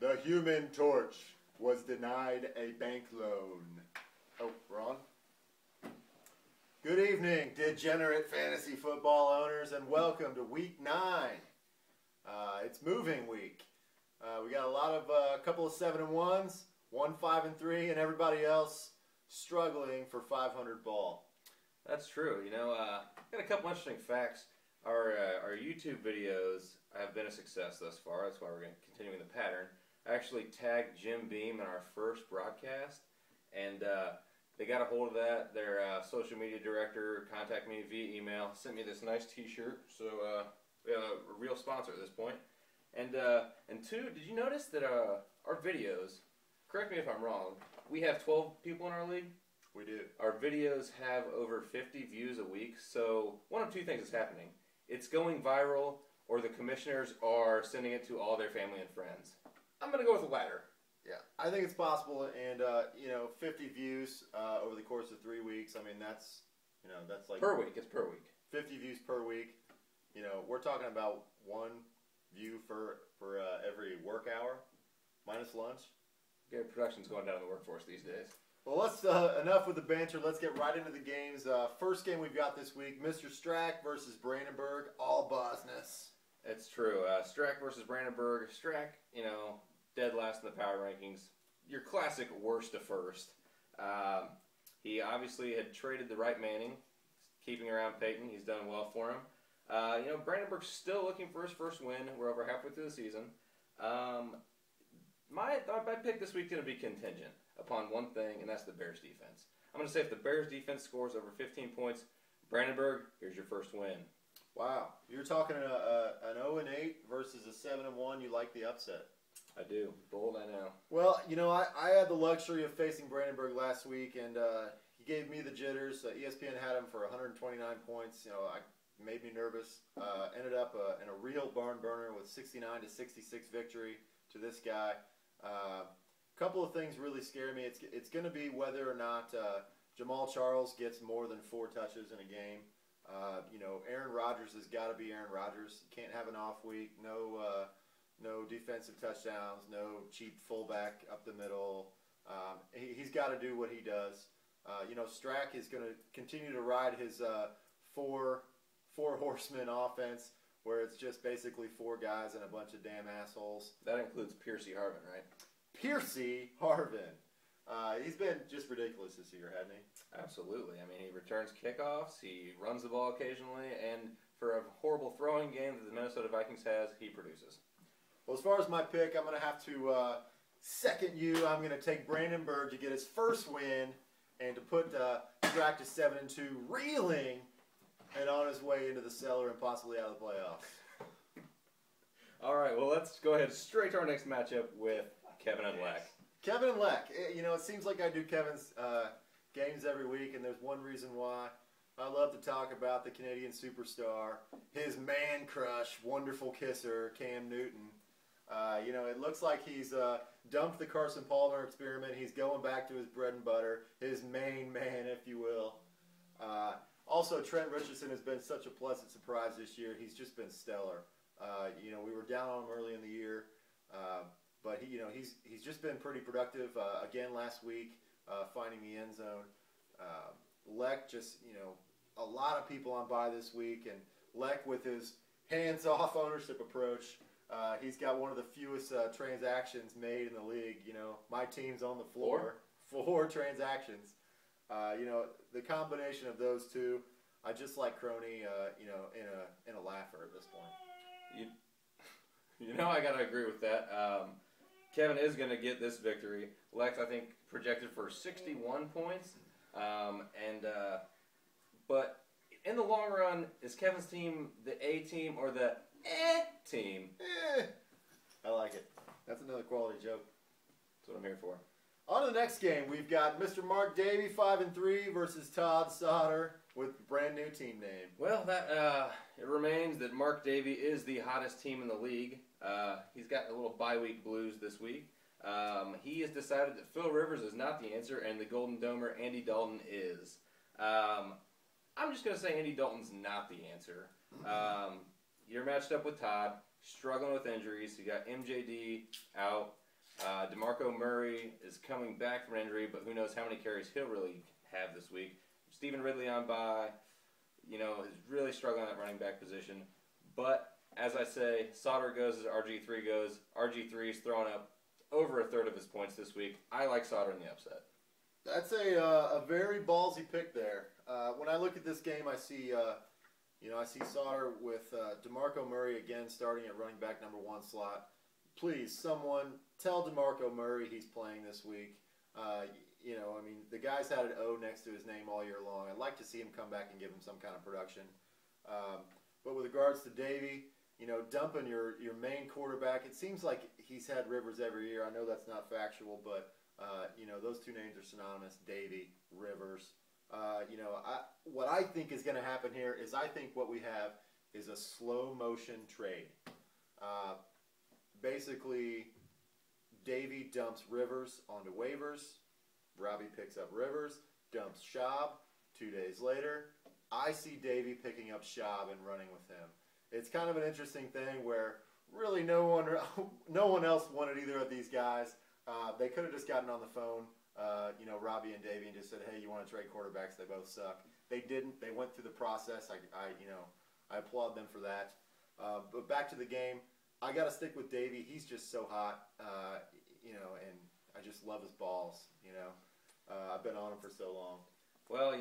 The Human Torch was denied a bank loan. Oh, we're on? Good evening, degenerate fantasy football owners, and welcome to Week 9. It's moving week. We got a couple of 7-1s, 1 5-3, and everybody else struggling for 500 ball. That's true. Got a couple interesting facts. Our YouTube videos have been a success thus far. That's why we're continuing the pattern. I actually tagged Jim Beam in our first broadcast, and they got a hold of that. Their social media director contacted me via email, sent me this nice T-shirt. So we have a real sponsor at this point. And two, did you notice that our videos? Correct me if I'm wrong. We have 12 people in our league. We do. Our videos have over 50 views a week. So one of two things is happening: it's going viral, or the commissioners are sending it to all their family and friends. I'm going to go with the latter. Yeah, I think it's possible, and 50 views over the course of 3 weeks. I mean, that's like Per week. It's per week. 50 views per week. We're talking about one view for every work hour, minus lunch. Yeah, production's going down in the workforce these days. Well, let's enough with the banter. Let's get right into the games. First game we've got this week: Mr. Strack versus Brandenburg. All business. It's true. Strack versus Brandenburg. Strack, dead last in the power rankings. Your classic worst to first. He obviously had traded the right Manning, keeping around Peyton. He's done well for him. Brandenburg's still looking for his first win. We're over halfway through the season. My pick this week's going to be contingent upon one thing, and that's the Bears defense. I'm going to say if the Bears defense scores over 15 points, Brandenburg, here's your first win. Wow. You're talking an 0-8 versus a 7-1. You like the upset. I do. Bold, I know. Well, I had the luxury of facing Brandenburg last week, and he gave me the jitters. ESPN had him for 129 points. Made me nervous. Ended up in a real barn burner with 69-66 victory to this guy. Couple of things really scare me. It's going to be whether or not Jamal Charles gets more than 4 touches in a game. Aaron Rodgers has got to be Aaron Rodgers. You can't have an off week. No defensive touchdowns. No cheap fullback up the middle. He's got to do what he does. Strack is going to continue to ride his four horsemen offense, where it's just basically 4 guys and a bunch of damn assholes. That includes Piercy Harvin, right? Piercy Harvin. He's been just ridiculous this year, hasn't he? Absolutely. I mean, he returns kickoffs, he runs the ball occasionally, and for a horrible throwing game that the Minnesota Vikings has, he produces. Well, as far as my pick, I'm going to have to second you. I'm going to take Brandenburg to get his first win and to put Strack to 7-2, reeling and on his way into the cellar and possibly out of the playoffs. All right, well, let's go ahead straight to our next matchup with Kevin and Leck. Kevin and Leck. It seems like I do Kevin's games every week, and there's one reason why. I love to talk about the Canadian superstar, his man crush, wonderful kisser, Cam Newton. It looks like he's dumped the Carson Palmer experiment. He's going back to his bread and butter, his main man, if you will. Also, Trent Richardson has been such a pleasant surprise this year. He's just been stellar. We were down on him early in the year, but he's just been pretty productive. Again last week, finding the end zone. Leck just a lot of people on bye this week, and Leck with his hands-off ownership approach. He's got one of the fewest transactions made in the league. My team's on the floor. 4 transactions. The combination of those two, I just like Crony, in a laugher at this point. I got to agree with that. Kevin is going to get this victory. Lex, I think, projected for 61 points. But in the long run, is Kevin's team the A team or the team? I like it. That's another quality joke. That's what I'm here for. On to the next game, we've got Mr. Mark Davey, 5-3, versus Todd Sauter with a brand new team name. Well, it remains that Mark Davey is the hottest team in the league. He's got a little bye week blues this week. He has decided that Phil Rivers is not the answer, and the Golden Domer Andy Dalton is. I'm just going to say Andy Dalton's not the answer. You're matched up with Todd, struggling with injuries. You got MJD out. DeMarco Murray is coming back from injury, but who knows how many carries he'll really have this week. Stephen Ridley on bye, is really struggling at running back position. But, as I say, Sauter goes as RG3 goes. RG3 is throwing up over a third of his points this week. I like Sauter in the upset. That's a very ballsy pick there. When I look at this game, I see Sauter with DeMarco Murray again starting at running back number 1 slot. Please, someone tell DeMarco Murray he's playing this week. The guy's had an O next to his name all year long. I'd like to see him come back and give him some kind of production. But with regards to Davey, dumping your main quarterback, it seems like he's had Rivers every year. I know that's not factual, but those two names are synonymous: Davey, Rivers. What I think is going to happen here is I think what we have is a slow motion trade. Basically, Davey dumps Rivers onto waivers. Robbie picks up Rivers, dumps Schaub. 2 days later, I see Davey picking up Schaub and running with him. It's kind of an interesting thing where really no one else wanted either of these guys. They could have just gotten on the phone, Robbie and Davey, and just said, "Hey, you want to trade quarterbacks? They both suck." They didn't. They went through the process. I applaud them for that. But back to the game, I got to stick with Davey. He's just so hot, and I just love his balls. I've been on him for so long. Well,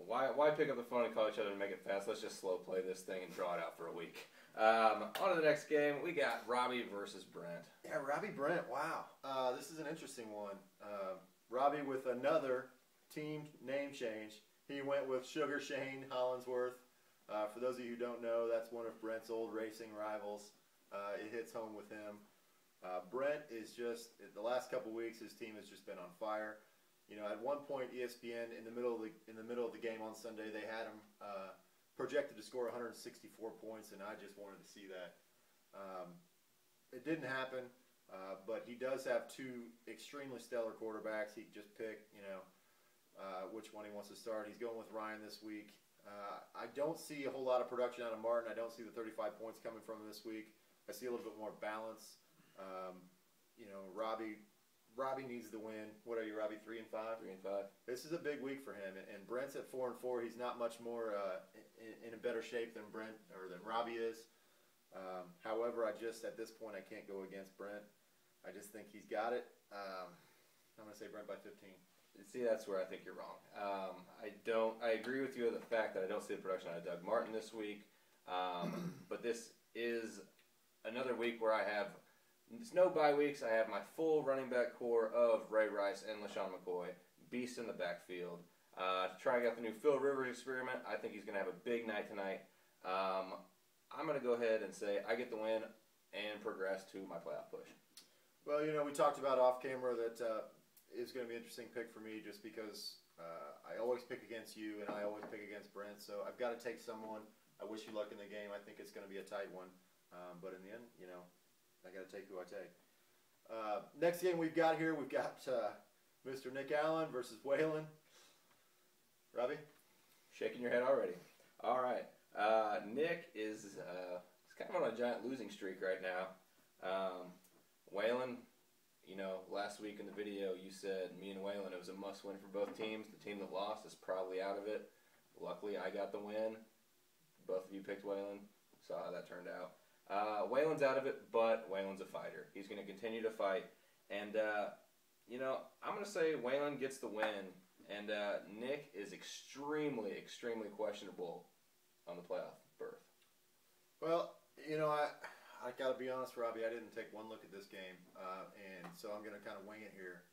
why pick up the phone and call each other and make it fast? Let's just slow play this thing and draw it out for a week. On to the next game. We got Robbie versus Brent. Yeah, Robbie Brent. Wow. This is an interesting one. Robbie with another team name change. He went with Sugar Shane Hollinsworth. For those of you who don't know, that's one of Brent's old racing rivals. It hits home with him. Brent is just, the last couple weeks, his team has just been on fire. At one point, ESPN in the middle of the game on Sunday, they had him projected to score 164 points, and I just wanted to see that. It didn't happen, but he does have two extremely stellar quarterbacks. He just picked, which one he wants to start. He's going with Ryan this week. I don't see a whole lot of production out of Martin. I don't see the 35 points coming from him this week. I see a little bit more balance. Robbie needs to win. What are you, Robbie? 3-5. 3-5. This is a big week for him, and Brent's at 4-4. He's not much more in a better shape than Brent or than Robbie is. However, at this point, I can't go against Brent. I just think he's got it. I'm going to say Brent by 15. See, that's where I think you're wrong. I agree with you on the fact that I don't see the production out of Doug Martin this week. But this is another week where it's no bye weeks. I have my full running back core of Ray Rice and LaShawn McCoy, beast in the backfield. To try out the new Phil Rivers experiment, I think he's going to have a big night tonight. I'm going to go ahead and say I get the win and progress to my playoff push. Well, we talked about off camera that is going to be an interesting pick for me just because I always pick against you and I always pick against Brent. So I've got to take someone. I wish you luck in the game. I think it's going to be a tight one. But in the end, I got to take who I take. Next game we've got Mr. Nick Allen versus Waylon. Robbie? Shaking your head already. All right. Nick is kind of on a giant losing streak right now. Waylon, last week in the video you said me and Waylon, it was a must-win for both teams. The team that lost is probably out of it. Luckily, I got the win. Both of you picked Waylon. Saw how that turned out. Waylon's out of it, but Waylon's a fighter. He's going to continue to fight. And, I'm going to say Waylon gets the win. And Nick is extremely, extremely questionable on the playoff berth. Well, I got to be honest, Robbie. I didn't take one look at this game, and so I'm going to kind of wing it here.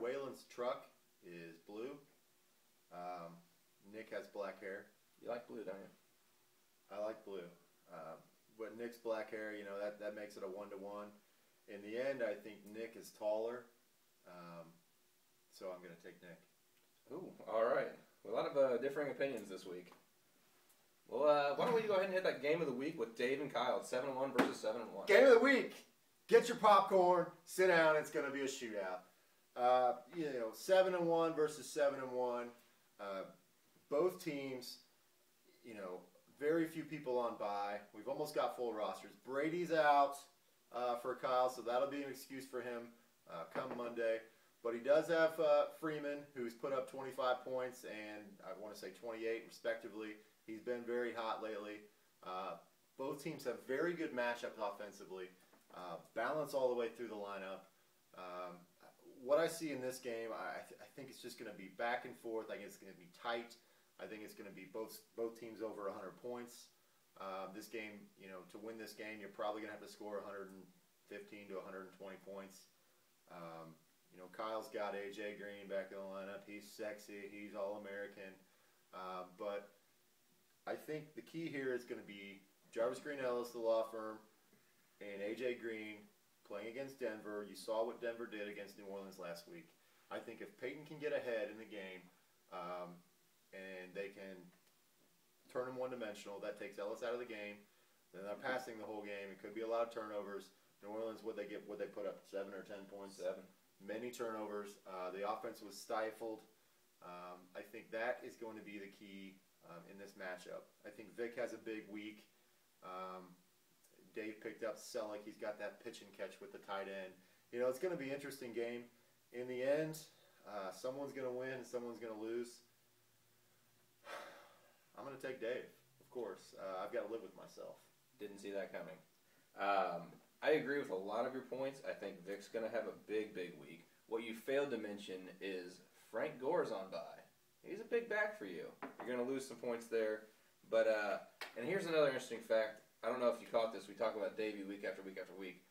Waylon's truck is blue. Nick has black hair. You like blue, don't you? I like blue. But Nick's black hair, that makes it a 1-to-1. In the end, I think Nick is taller, so I'm going to take Nick. Ooh, all right. A lot of differing opinions this week. Well, why don't we go ahead and hit that game of the week with Dave and Kyle. It's 7-1 versus 7-1. Game of the week. Get your popcorn. Sit down. It's going to be a shootout. 7-1 versus 7-1. Both teams, very few people on bye. We've almost got full rosters. Brady's out. for Kyle, so that'll be an excuse for him come Monday. But he does have Freeman, who's put up 25 points and I want to say 28 respectively. He's been very hot lately. Both teams have very good matchups offensively. Balance all the way through the lineup. What I see in this game, I think it's just going to be back and forth. I think it's going to be tight. I think it's going to be both teams over 100 points. This game, to win this game, you're probably going to have to score 115 to 120 points. Kyle's got A.J. Green back in the lineup. He's sexy. He's All-American. But I think the key here is going to be Jarvis Green Ellis, the law firm, and A.J. Green playing against Denver. You saw what Denver did against New Orleans last week. I think if Peyton can get ahead in the game and they can turn him one-dimensional, that takes Ellis out of the game. Then they're passing the whole game. It could be a lot of turnovers. New Orleans, would they put up 7 or 10 points? 7. Many turnovers. The offense was stifled. I think that is going to be the key in this matchup. I think Vic has a big week. Dave picked up Selleck. He's got that pitch and catch with the tight end. It's going to be an interesting game. In the end, someone's going to win and someone's going to lose. I'm going to take Dave, of course. I've got to live with myself. Didn't see that coming. I agree with a lot of your points. I think Vic's going to have a big week. What you failed to mention is Frank Gore's on bye. He's a big back for you. You're going to lose some points there. But and here's another interesting fact. I don't know if you caught this. We talk about Davey week after week after week.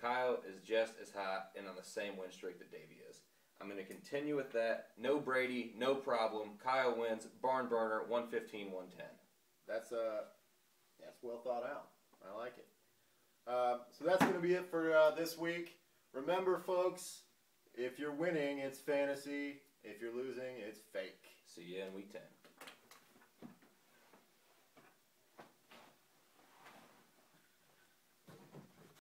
Kyle is just as hot and on the same win streak that Davey is. I'm going to continue with that. No Brady, no problem. Kyle wins. Barn burner, 115-110. That's well thought out. I like it. So that's going to be it for this week. Remember, folks, if you're winning, it's fantasy. If you're losing, it's fake. See you in week 10.